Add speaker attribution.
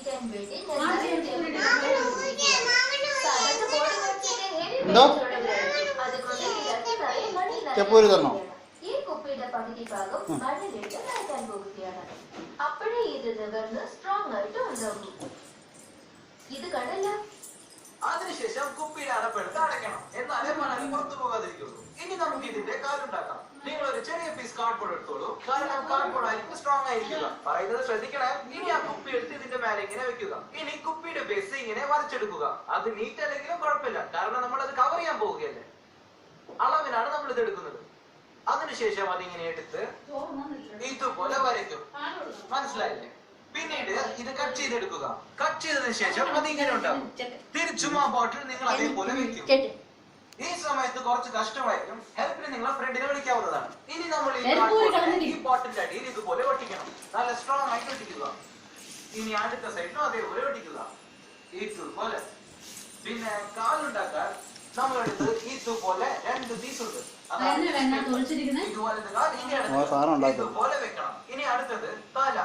Speaker 1: ഈ കുപ്പിയുടെ പകുതി ഭാഗം മണ്ണിലിട്ട് നനയ്ക്കാൻ പോകുകയാണ്. അപ്പോഴേ ഇത് നിവർന്ന് സ്ട്രോങ് ആയിട്ട് ഉണ്ടാകും. ഇത് കണ്ടല്ല.
Speaker 2: അതിനുശേഷം കുപ്പിയുടെ അടപ്പെടുത്ത് അടയ്ക്കണം. എന്നാലേ മണൽ പുറത്തു പോകാതിരിക്കുള്ളൂ. ഇനി നമുക്ക് ഇതിന്റെ കാലുണ്ടാക്കാം. നിങ്ങൾ ഒരു ചെറിയ പീസ് കാർഡ്ബോർഡ് എടുത്തോളൂ. കാരണം കാർഡ്ബോർഡ് ആയിരിക്കും സ്ട്രോങ് ആയിരിക്കുക. പറയുന്നത് ശ്രദ്ധിക്കണേ. ഇനി ആ കുപ്പി എടുത്ത് ഇതിന്റെ മേലെ ഇങ്ങനെ വെക്കുക. ഇനി കുപ്പിയുടെ ബേസ് ഇങ്ങനെ വരച്ചെടുക്കുക. അത് നീറ്റ് അല്ലെങ്കിലും കുഴപ്പമില്ല, കാരണം നമ്മൾ അത് കവർ ചെയ്യാൻ പോവുകയല്ലേ. അളവിനാണ് നമ്മൾ ഇത് എടുക്കുന്നത്. അതിനുശേഷം അതിങ്ങനെ എടുത്ത് ഇതുപോലെ വരയ്ക്കും. മനസ്സിലായില്ലേ? പിന്നീട് ഇത് കട്ട് ചെയ്തെടുക്കുക. കട്ട് ചെയ്തതിനു ശേഷം അതിങ്ങനെ ഉണ്ടാവും. തിരിച്ചും ആ ബോട്ടിൽ നിങ്ങൾ അതേപോലെ വെക്കും. ഈ സമയത്ത് കുറച്ച് കഷ്ടമായിരിക്കും. ഹെൽപ്പിന് നിങ്ങളെ ഫ്രണ്ടിനെ വിളിക്കാവുന്നതാണ്. ഇനി നമ്മൾ ഈ ബോട്ടിന്റെ അടിയിൽ ഇതുപോലെ ഒട്ടിക്കണം. നല്ല സ്ട്രോങ് ആയിട്ട് ഒട്ടിക്കുക. ഇനി അടുത്ത സൈഡിലും അതേപോലെ ഒട്ടിക്കുക. ഇതുപോലെ. പിന്നെ കാലുണ്ടാക്കാൻ നമ്മളെടുത്ത് ഇതുപോലെ 2 പീസ് ഉണ്ട്. ഇതുപോലെ വെക്കണം. ഇനി അടുത്തത് തല.